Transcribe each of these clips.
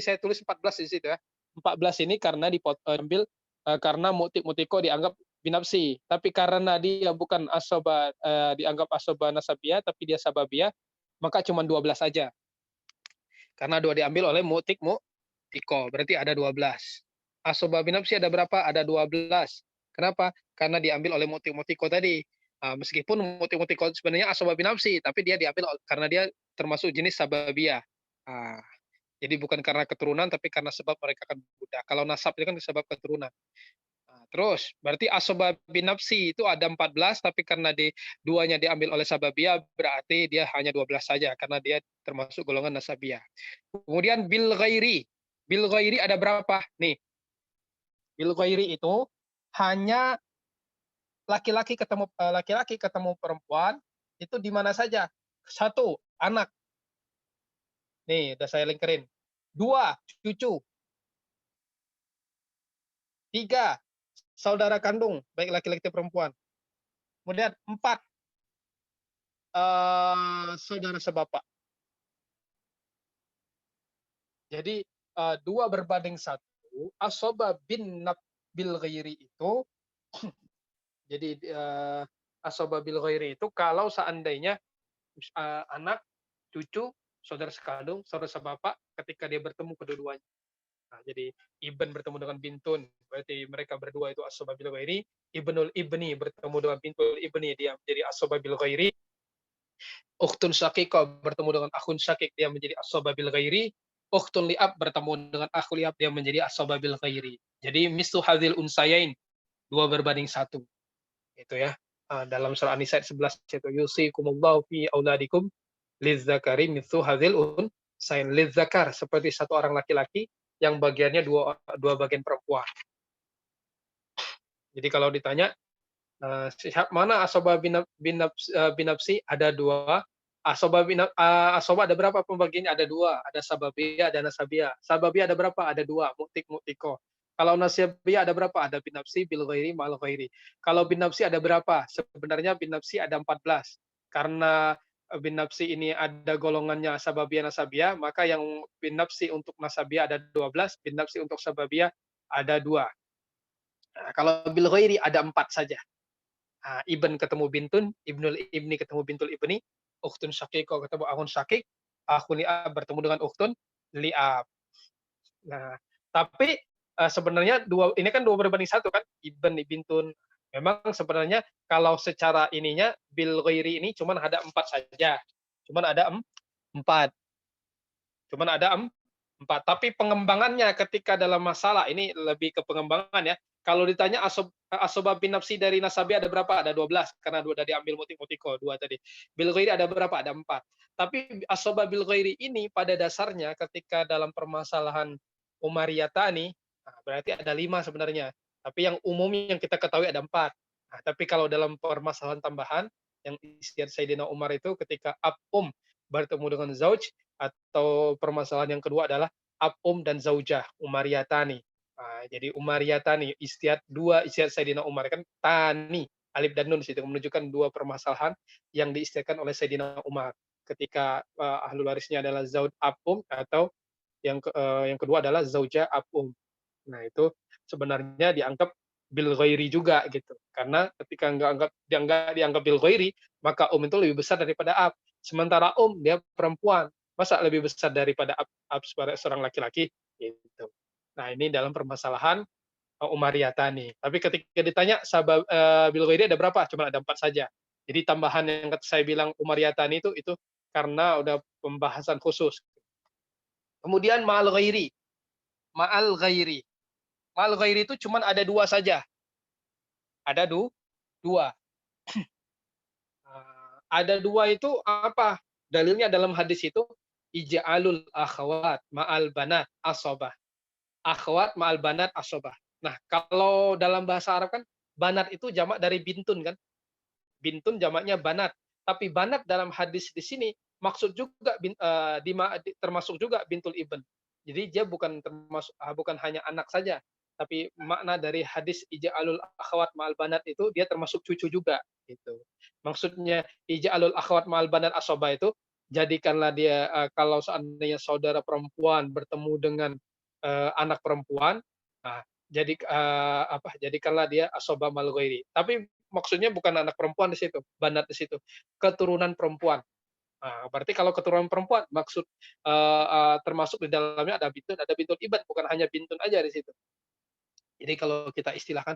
saya tulis 14 di situ ya. 14 ini karena ambil karena mutiko dianggap binafsi. Tapi karena dia bukan dianggap asoba nasabiyah, tapi dia sababiyah, maka cuma 12 saja. Karena dua diambil oleh mutiko, berarti ada 12. Asoba binafsi ada berapa? Ada 12. Kenapa? Karena diambil oleh mutiko tadi. Meskipun mutiko sebenarnya asoba binafsi, tapi dia diambil karena dia termasuk jenis sababiyah. Ah, jadi bukan karena keturunan, tapi karena sebab mereka kan budak. Kalau nasab itu kan sebab keturunan. Nah, terus berarti asoba binafsi itu ada 14, tapi karena duanya diambil oleh sababiyah, berarti dia hanya 12 saja, karena dia termasuk golongan nasabiyah. Kemudian bil ghairi. Bil ghairi ada berapa? Nih, bil ghairi itu hanya laki-laki ketemu perempuan, itu di mana saja? Satu, anak. Nih, udah saya lingkerin. Dua, cucu. Tiga, saudara kandung, baik laki-laki atau perempuan. Kemudian empat, saudara sebapak. Jadi 2 berbanding 1, asoba bil ghairi itu jadi asoba bil ghairi itu kalau seandainya anak, cucu, saudara sekandung, saudara sebapak ketika dia bertemu kedua-duanya. Nah, jadi Ibn bertemu dengan Bintun, berarti mereka berdua itu asoba bil ghairi. Ibnul Ibni bertemu dengan Bintul Ibni, dia menjadi asoba bil ghairi. Ukhtun syaqiqah bertemu dengan akhun syaqiq, dia menjadi asoba bil ghairi. Ukhtun li'ab bertemu dengan akhu li'ab, dia menjadi asoba bil ghairi. Jadi misu hadil unsayain, 2 berbanding 1. Itu ya. Dalam surah An-Nisa 11 yaitu yusikumullahu fi auladikum lizzakari mitsu hadzil unsayain. Lizzakar seperti satu orang laki-laki yang bagiannya dua bagian perempuan. Jadi kalau ditanya mana asoba binafsi, ada 2. Asoba ada berapa pembagiannya? Ada 2. Ada sababiyah, ada nasabiyah. Sababiyah ada berapa? Ada 2. Mutiko. Kalau nasabiyah ada berapa? Ada binafsi, bil ghairi, ma'al ghairi. Kalau binafsi ada berapa? Sebenarnya binafsi ada 14. Karena binafsi ini ada golongannya sababiyah, nasabiyah, maka yang binafsi untuk nasabiyah ada 12, binafsi untuk sababiyah ada 2. Nah, kalau bil ghairi ada 4 saja. Ibn ketemu Bintun, Ibnul Ibni ketemu Bintul Ibni, Ukhtun Syaqiqah ketemu Akhun Syaqiq, Akhun Li'ab bertemu dengan Ukhtun Li'ab. Nah, tapi sebenarnya ini kan 2 berbanding 1 kan, Ibn Bintun. Memang sebenarnya kalau secara ininya bil ghairi ini cuman ada 4 saja. Cuman ada 4. Cuman ada 4. Tapi pengembangannya ketika dalam masalah ini lebih ke pengembangan ya. Kalau ditanya asoba bin nafsi dari nasabi ada berapa? Ada 12 karena 2 dari ambil mutiko 2 tadi. Bil ghairi ada berapa? Ada 4. Tapi asoba bil ghairi ini pada dasarnya ketika dalam permasalahan Umariyatani, berarti ada 5 sebenarnya. Tapi yang umum yang kita ketahui ada 4. Nah, tapi kalau dalam permasalahan tambahan yang istiad Sayyidina Umar itu ketika bertemu dengan zauj, atau permasalahan yang kedua adalah dan zaujah, umariyatani. Jadi umariyatani, istiad 2 istiad Sayyidina Umar kan tani, alif dan nun situ menunjukkan 2 permasalahan yang diistiadkan oleh Sayyidina Umar. Ketika ahlul warisnya adalah zauj atau yang kedua adalah zaujah Nah, itu sebenarnya dianggap bil ghairi juga gitu. Karena ketika nggak dianggap bil ghairi, maka itu lebih besar daripada Sementara dia perempuan, masa lebih besar daripada seorang laki-laki gitu. Nah, ini dalam permasalahan Umariyatani. Tapi ketika ditanya bil ghairi ada berapa? Cuma ada 4 saja. Jadi tambahan yang saya bilang Umariyatani itu karena udah pembahasan khusus. Kemudian ma'al ghairi. Ma'al ghairi. Ma'al ghairi itu cuma ada 2 saja. Ada 2. Ada 2 itu apa? Dalilnya dalam hadis itu ij'alul akhwat ma'al banat asobah. Akhwat ma'al banat asobah. Nah, kalau dalam bahasa Arab kan banat itu jamak dari bintun kan? Bintun jamaknya banat. Tapi banat dalam hadis di sini maksud juga termasuk juga bintul ibn. Jadi dia bukan hanya anak saja, tapi makna dari hadis ija'alul akhwat ma'al banat itu dia termasuk cucu juga gitu. Maksudnya ija'alul akhwat ma'al banat asobah itu jadikanlah dia, kalau seandainya saudara perempuan bertemu dengan, anak perempuan, nah jadikanlah dia asobah mal ghairi. Tapi maksudnya bukan anak perempuan di situ, banat di situ, keturunan perempuan. Nah, berarti kalau keturunan perempuan maksud, termasuk di dalamnya ada bintun iban, bukan hanya bintun aja di situ. Jadi kalau kita istilahkan,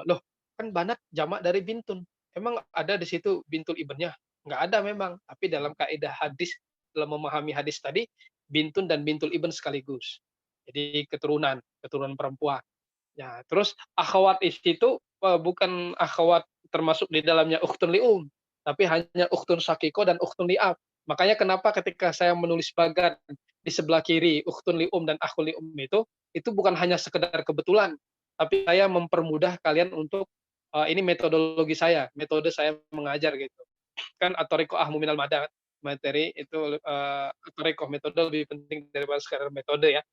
"Loh, kan banat jamak dari bintun, emang ada di situ bintul ibennya?" Nggak ada memang, tapi dalam kaidah hadis, dalam memahami hadis tadi, bintun dan bintul iben sekaligus. Jadi keturunan perempuan. Ya, terus akhwat itu, bukan akhwat termasuk di dalamnya ukhtun li'um, tapi hanya ukhtun syakiko dan ukhtun li'ab. Makanya kenapa ketika saya menulis bagan di sebelah kiri ukhtun li'um dan akhul li'um itu bukan hanya sekedar kebetulan, tapi saya mempermudah kalian untuk, ini metodologi saya, metode saya mengajar gitu. Kan at-thariqah ahmu minal madat, materi itu, at-thariqah metode lebih penting daripada sekadar metode ya.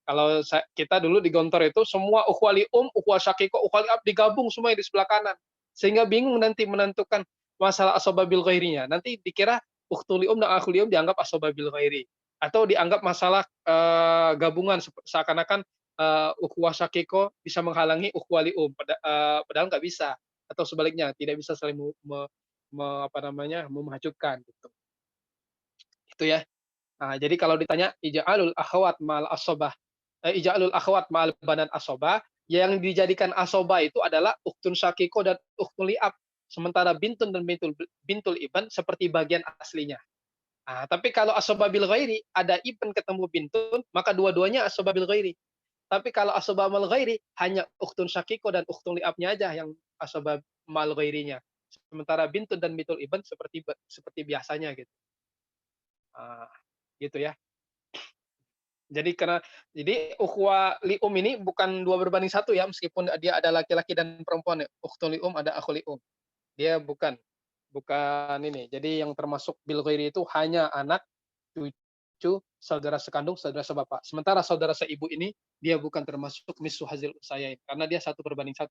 Kalau kita dulu di Gontor itu semua ukhuwah lium, ukhuwah syaqiqah, ukhuwah liab digabung semua di sebelah kanan. Sehingga bingung nanti menentukan masalah asobah bil ghairinya. Nanti dikira ukhtul lium dan akhul lium dianggap asobah bil ghairi. Atau dianggap masalah, gabungan seakan-akan, ukhuwah syaqiqah bisa menghalangi ukhuwah lium, padahal nggak bisa. Atau sebaliknya, tidak bisa saling me me me apa namanya, memajukan gitu. Itu ya. Nah, jadi kalau ditanya ija'alul akhwat ma'al asobah, ija'alul akhwat ma'al banat asobah, yang dijadikan asobah itu adalah uktun syakiko dan uktun li'ab. Sementara bintun dan bintul iban seperti bagian aslinya. Tapi kalau asobah bil ghairi, ada iban ketemu bintun, maka dua-duanya asobah bil ghairi. Tapi kalau asobah mal ghairi, hanya uktun syakiko dan uktun li'abnya aja yang asobah mal ghairinya. Sementara bintun dan bintul iban seperti biasanya gitu. Ah, gitu ya. Jadi ukhuwah lium ini bukan 2 berbanding 1 ya, meskipun dia ada laki-laki dan perempuan ya. Ukhtul lium, ada akhul lium. Dia bukan ini. Jadi yang termasuk bil ghairi itu hanya anak, cucu, saudara sekandung, saudara sebapa. Sementara saudara seibu ini, dia bukan termasuk nisfu hazil unsayain, karena dia 1 berbanding 1.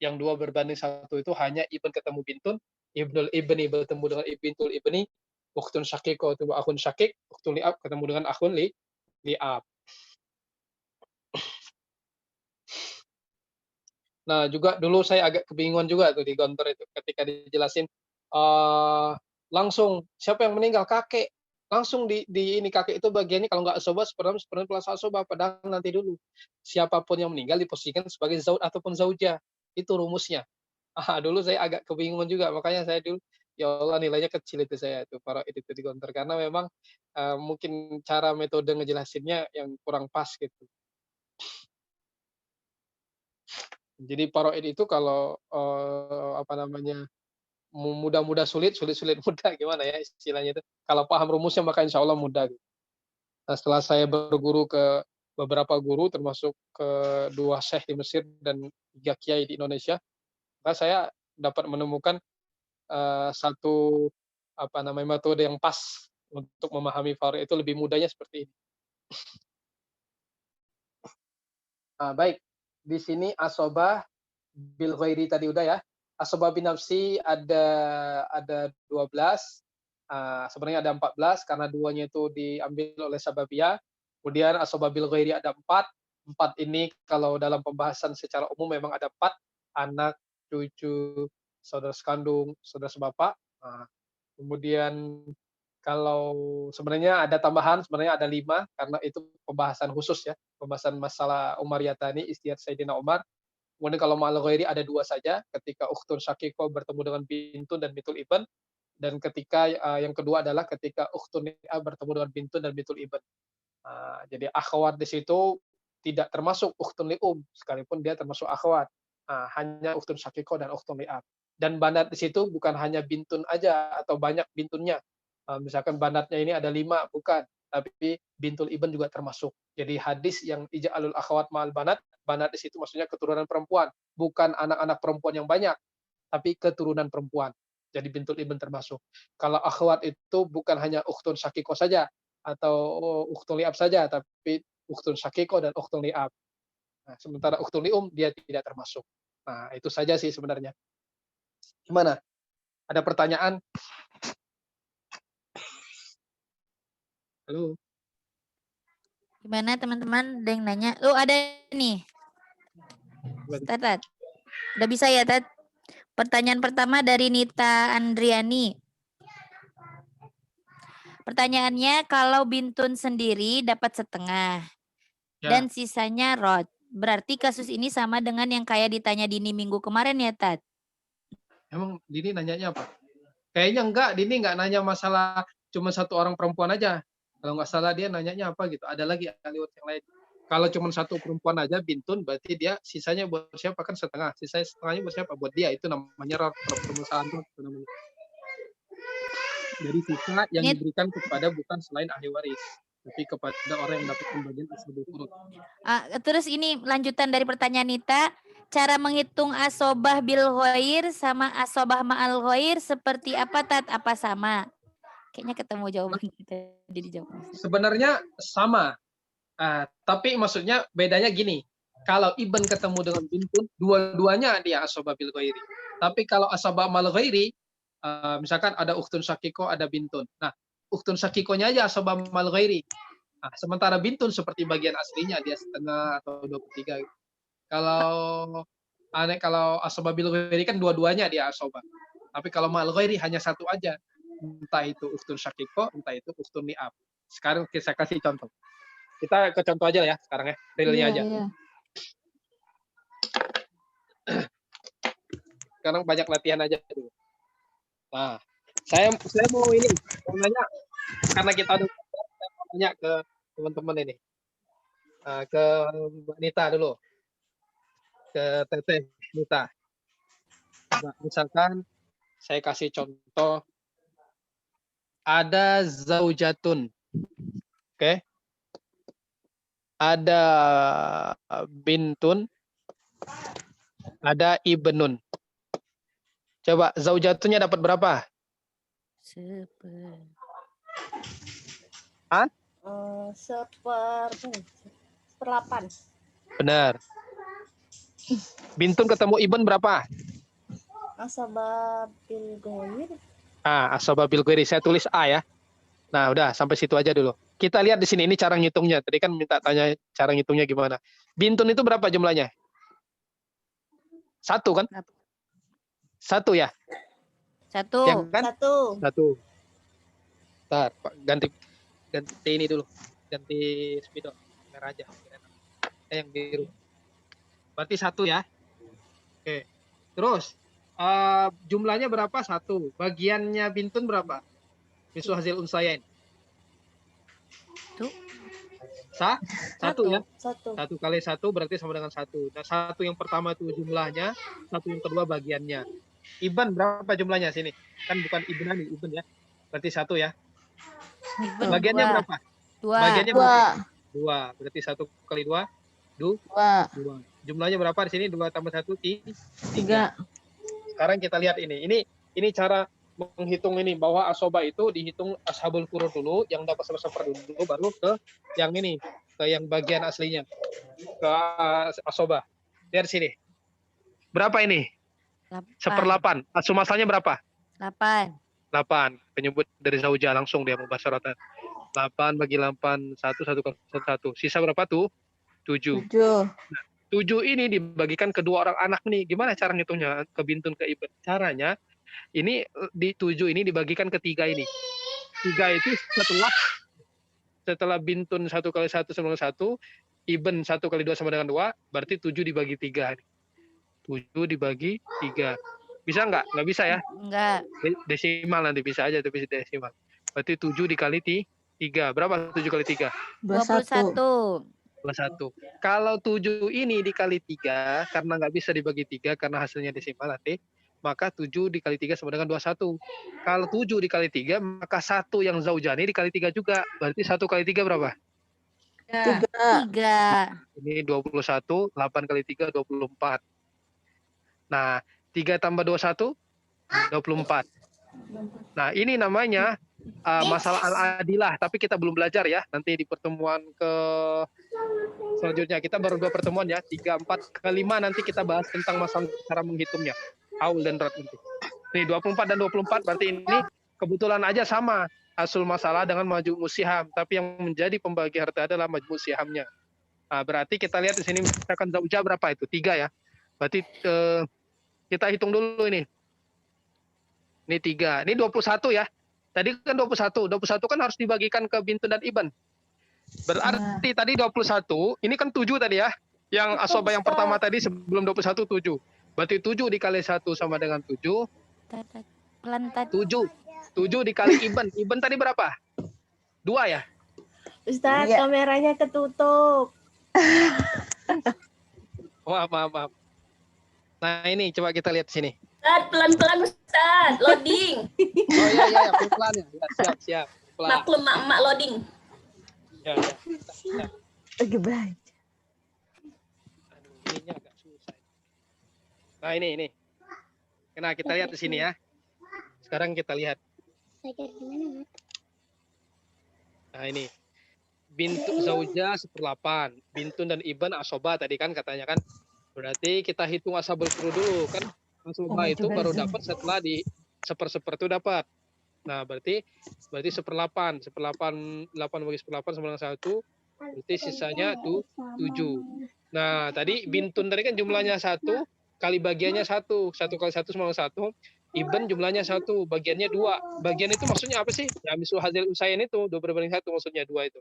Yang 2 berbanding 1 itu hanya ibn ketemu bintun, ibnul ibni bertemu dengan bintul ibni, ukhtun syaqiqah itu akhun syakik, ukhtun li'ab ketemu dengan akhun li'ab. Nah, juga dulu saya agak kebingungan juga tuh di Gontor itu ketika dijelasin, langsung, "Siapa yang meninggal?" "Kakek." Langsung di ini, kakek itu bagiannya kalau nggak asobah seperempat plus asobah, padahal nanti dulu, siapapun yang meninggal diposisikan sebagai zauj ataupun zaujah, itu rumusnya. Dulu saya agak kebingungan juga, makanya saya dulu, ya Allah nilainya kecil itu saya itu faraid itu di Gontor, karena memang, mungkin cara metode ngejelasinnya yang kurang pas gitu. Jadi faraid itu kalau, apa namanya, mudah-mudah sulit, sulit-sulit mudah, gimana ya istilahnya itu. Kalau paham rumusnya maka insya Allah mudah gitu. Nah, setelah saya berguru ke beberapa guru termasuk ke 2 syekh di Mesir dan 3 kiai di Indonesia, maka saya dapat menemukan, satu apa namanya, metode yang pas untuk memahami faraid itu lebih mudahnya seperti ini. Baik, di sini asobah bil ghairi tadi udah ya. Asobah bin nafsi ada 12, sebenarnya ada 14 karena duanya itu diambil oleh sababiyah. Kemudian asobah bil ghairi ada 4. 4 ini kalau dalam pembahasan secara umum memang ada 4, anak, cucu, saudara sekandung, saudara sebapak. Kemudian kalau sebenarnya ada tambahan, sebenarnya ada 5 karena itu pembahasan khusus ya, pembahasan masalah Umariyatani, istihad Sayyidina Umar. Kemudian kalau ma'al ghairi ada 2 saja, ketika ukhtun syaqiqah bertemu dengan bintun dan bintul ibn, dan ketika, yang kedua adalah ketika ukhtun ni'ab bertemu dengan bintun dan bintul ibn. Jadi akhwat di situ tidak termasuk ukhtun li'um, sekalipun dia termasuk akhwat. Hanya ukhtun syaqiqah dan ukhtun li'ab. Dan banat di situ bukan hanya bintun aja atau banyak bintunnya. Misalkan banatnya ini ada 5, bukan, tapi bintul ibn juga termasuk. Jadi hadis yang ija'alul akhwat ma'al banat, banat di situ maksudnya keturunan perempuan, bukan anak-anak perempuan yang banyak, tapi keturunan perempuan. Jadi bintul ibn termasuk. Kalau akhwat itu bukan hanya ukhtun syaqiqah saja atau ukhtun li'ab saja, tapi ukhtun syaqiqah dan ukhtun li'ab. Nah, sementara ukhtun li'um dia tidak termasuk. Nah, itu saja sih sebenarnya. Gimana? Ada pertanyaan? Halo. Gimana teman-teman? Ada yang nanya? Oh, ada nih. Tat. Udah bisa ya, Tat? Pertanyaan pertama dari Nita Andriani. Pertanyaannya, kalau bintun sendiri dapat setengah Ya, dan sisanya rot. Berarti kasus ini sama dengan yang kayak ditanya Dini minggu kemarin ya, Tat? emang Dini nanyanya apa? Kayaknya enggak, Dini enggak nanya masalah cuma satu orang perempuan aja. Kalau nggak salah dia nanyanya apa gitu. Ada lagi aliwat yang lain. Kalau cuma satu perempuan aja bintun, berarti dia sisanya buat siapa kan setengah. Sisanya setengahnya buat siapa? Buat dia. Itu namanya rot. Permasalahan rot itu namanya. Jadi sisa yang Ini diberikan kepada bukan selain ahli waris, tapi kepada orang yang dapat pembagian asbabul furud. terus ini lanjutan dari pertanyaan Nita. Cara menghitung asobah bil ghair sama asobah ma'al ghair seperti apa, Tat? Apa sama? Kayaknya ketemu jawaban kita dijawab. Sebenarnya sama, tapi maksudnya bedanya gini. Kalau Ibn ketemu dengan bintun, dua-duanya dia asobah bil ghairi. Tapi kalau asobah mal ghairi, misalkan ada ukhtun syakiko, ada bintun. Nah, ukhtun syakikonya aja asobah mal ghairi. Nah, sementara bintun seperti bagian aslinya dia setengah atau 23. Kalau asobah bil ghairi kan dua-duanya dia asobah. Tapi kalau mal ghairi hanya satu aja. Entah itu ukhtun syakiko, entah itu ukhtun ni'ab. Sekarang saya kasih contoh. Kita ke contoh aja ya sekarang ya, realnya aja. Iya. Sekarang banyak latihan aja dulu. Nah, saya mau nanya karena kita udah tanya ke teman-teman ini. Ke Mbak Nita dulu. Ke Teteh Nita. Nah, misalkan saya kasih contoh ada zaujatun. Oke. Ada bintun, ada ibnun. Coba zaujatunnya dapat berapa? Seperlapan. Benar. Bintun ketemu ibn berapa? Asabah bil ghair. Asabah bil ghairi. Saya tulis A ya. Nah, udah sampai situ aja dulu. Kita lihat di sini ini cara ngitungnya. Tadi kan minta tanya cara ngitungnya gimana. Bintun itu berapa jumlahnya? Satu kan? Satu ya? Satu. Ya kan? Satu. Bentar, Pak, ganti ini dulu. Ganti spidol. Merah aja. Yang biru. Berarti satu ya. Oke. Terus jumlahnya berapa? Satu. Bagiannya bintun berapa? Misu hasil unsayain. Satu ya. Satu kali satu berarti sama dengan satu. Nah, satu yang pertama itu jumlahnya, satu yang kedua bagiannya. Iban berapa jumlahnya sini? Kan bukan ibnani, iban ya. Berarti satu ya. Bagiannya berapa? Dua. Bagiannya berapa? Dua. Berarti satu kali dua, dua. Jumlahnya berapa di sini? 2 tambah 1, 3. Sekarang kita lihat ini. Ini cara menghitung ini bahwa asoba itu dihitung ashabul furud dulu, yang dapat seper dulu, baru ke yang ini, ke yang bagian aslinya, ke asoba. Lihat sini. Berapa ini? 1/8. Asum asalnya berapa? 8. 8. Penyebut dari zauja langsung dia mubasyaratan. 8 bagi 8, 1 Sisa berapa tuh? 7. Nah, 7 ini dibagikan kedua orang anak nih. Gimana cara ngitungnya? Ke bintun, ke ibn. Caranya, ini di 7 ini dibagikan ke 3 ini. 3 itu setelah bintun 1 kali 1 sama dengan 1, ibn 1 kali 2 sama dengan 2, berarti 7 dibagi 3. 7 dibagi 3. Bisa nggak? Nggak bisa ya? Enggak. Desimal nanti bisa aja, tapi desimal. Berarti 7 dikali 3. Berapa 7 kali 3? 21. 21. Kalau 7 ini dikali 3, karena nggak bisa dibagi 3, karena hasilnya desimal nanti, maka 7 dikali 3 sama dengan 21. Kalau 7 dikali 3, maka 1 yang zaujani dikali 3 juga. Berarti 1 kali 3 berapa? 3. Ini 21, 8 kali 3, 24. Nah, 3 tambah 21, 24. Nah, ini namanya masalah al-adilah, tapi kita belum belajar ya. Nanti di pertemuan selanjutnya, kita baru 2 pertemuan ya, 3, 4, ke-5 nanti kita bahas tentang masalah cara menghitungnya. Aul dan rot nanti. Nih 24 dan 24 berarti ini kebetulan aja sama asul masalah dengan majmu' siham, tapi yang menjadi pembagi harta adalah majmu' sihamnya. Nah, berarti kita lihat di sini misalkan zaujah berapa itu? 3 ya. Berarti kita hitung dulu ini. Ini 3. Ini 21 ya. Tadi kan 21. 21 kan harus dibagikan ke bintun dan iban. Berarti tadi 21, ini kan 7 tadi ya. Yang asobah yang pertama tadi sebelum 21 7. Berarti 7 dikali 1 sama dengan 7. Pelan tadi. 7 dikali iban. Iban tadi berapa? 2 ya? Ustaz, kameranya ketutup. Maaf. Nah ini coba kita lihat sini. Ustaz, pelan-pelan Ustaz, loading. Oh iya, pelan-pelan ya. Siap. Pelan. Maklum mak loading. Ya. Oke, baik. Aduh, ini agak susah. Nah ini. Nah kita lihat di sini ya. Sekarang kita lihat. Nah ini. Bintu zaujah 1/8. Bintun dan iban asobah tadi kan katanya kan. Berarti kita hitung asabul furu dulu kan. Asobah itu baru dapat setelah di 1/1 itu dapat. Nah, berarti 1/8 bagi 1/8 sama dengan 1. Berarti sisanya tuh 7. Nah, tadi bintun tadi kan jumlahnya 1 kali bagiannya 1. 1 kali 1 sama dengan 1. Iban jumlahnya 1, bagiannya 2. Bagian itu maksudnya apa sih? Ya, misal hasil usahain itu 2/1 maksudnya 2 itu.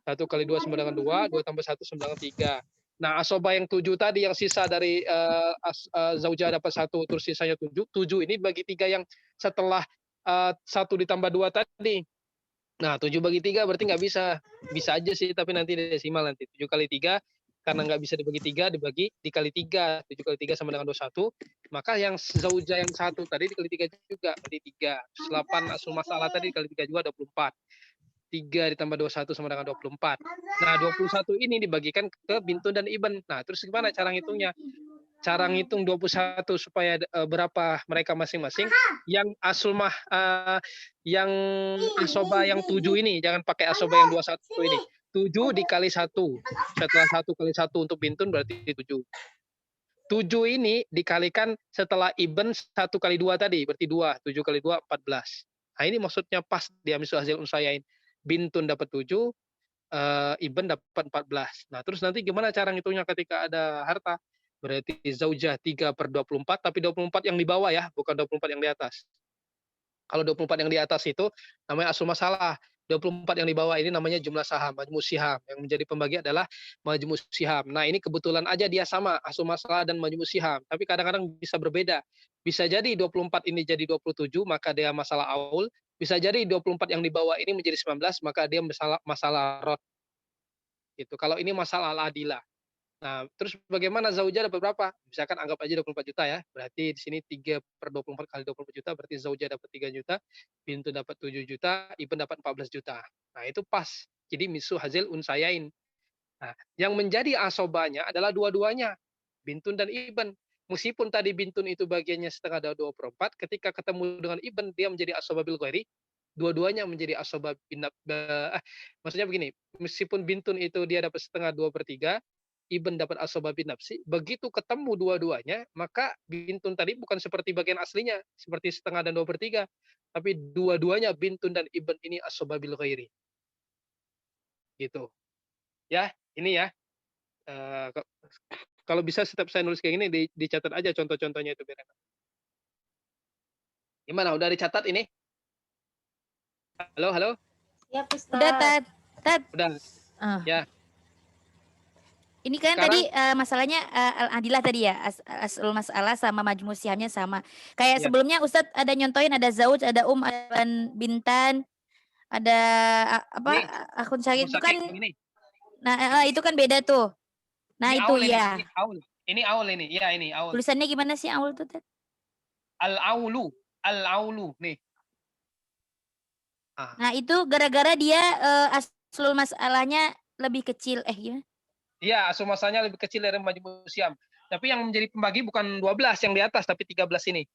1 kali 2 sama dengan 2, 2 tambah 1 sama dengan 3. Nah, asobah yang 7 tadi yang sisa dari zaujah dapat 1 terus sisanya 7. 7 ini bagi 3 yang setelah 1 ditambah 2 tadi. Nah, 7 bagi 3 berarti nggak bisa. Bisa aja sih, tapi nanti desimal nanti. 7 kali 3, karena nggak bisa dibagi 3, dikali 3. 7 kali 3 sama dengan 21. Maka yang zaujah yang 1 tadi dikali 3 juga, berarti 3. 8 asul masalah tadi dikali 3 juga 24. 3 ditambah 21 sama dengan 24. Nah, 21 ini dibagikan ke bintun dan iban. Nah, terus gimana cara ngitungnya? Cara ngitung 21 supaya berapa mereka masing-masing. Yang yang asoba yang 7 ini, jangan pakai asoba yang 21 ini. 7 dikali 1. Setelah 1 kali 1 untuk bintun berarti 7. 7 ini dikalikan setelah iban 1 kali 2 tadi, berarti 2. 7 kali 2, 14. Nah, ini maksudnya pas dia misal hasil unsayain. Bintun dapat 7, iban dapat 14. Nah, terus nanti gimana cara ngitungnya ketika ada harta? Berarti zaujah 3/24, tapi 24 yang di bawah ya, bukan 24 yang di atas. Kalau 24 yang di atas itu namanya asul masalah. 24 yang di bawah ini namanya jumlah saham, majmu' siham. Yang menjadi pembagi adalah majmu' siham. Nah, ini kebetulan aja dia sama, asul masalah dan majmu' siham. Tapi kadang-kadang bisa berbeda. Bisa jadi 24 ini jadi 27, maka dia masalah aul. Bisa jadi 24 yang di bawah ini menjadi 19, maka dia masalah rot. Gitu. Kalau ini masalah al-adilah. Nah, terus bagaimana zaujah dapat berapa? Misalkan anggap aja 24 juta ya. Berarti di sini 3/24 kali 24 juta, berarti zaujah dapat 3 juta, bintu dapat 7 juta, iban dapat 14 juta. Nah, itu pas. Jadi misu hasil unsayain. Nah, yang menjadi asobanya adalah dua-duanya, bintun dan iban. Meskipun tadi bintun itu bagiannya setengah dari 2/4, ketika ketemu dengan iban dia menjadi asobah bil ghairi, dua-duanya menjadi asobah maksudnya begini, meskipun bintun itu dia dapat setengah 2/3, iban dapat asobah bin nafsi, begitu ketemu dua-duanya, maka bintun tadi bukan seperti bagian aslinya, seperti setengah dan 2/3, tapi dua-duanya bintun dan iban ini asobah bil ghairi. Gitu. Ya, ini ya. Kalau bisa setiap saya nulis kayak gini dicatat aja contoh-contohnya itu biar enak. Gimana? Udah dicatat ini? Halo? Ya, Ustaz. Udah, Tat. Udah. Ya. Ini kan Sekarang, tadi masalahnya al-adilah tadi ya, asul masalah sama majmu' sihamnya sama. Kayak Ya. sebelumnya Ustadz ada nyontoin ada zauj, ada ada bintan, ada Ini, akun syakir itu kan. ini. Nah, itu kan beda tuh. Nah, Ini itu aul ya. Ini aul. Ini aul ini. Ya, ini aul. Tulisannya gimana sih aul tuh, Tat? Al-aulu nih. Nah, itu gara-gara dia aslul masalahnya lebih kecil. Gimana? Iya, asul masalahnya lebih kecil dari majmu' siham. Tapi yang menjadi pembagi bukan 12 yang di atas, tapi 13 ini.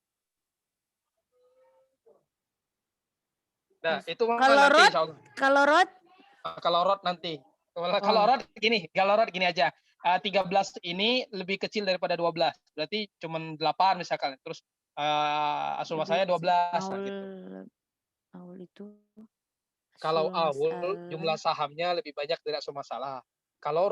Nah, itu kalau nanti rot, insya Allah. Kalau rot Nanti. Kalau rot gini aja. 13 ini lebih kecil daripada 12. Berarti cuma 8 misalkan. Terus asul masalahnya 12. Nah, gitu. Awul itu Kalau aslul awul mas'alah. jumlah sahamnya lebih banyak tidak masalah. Kalau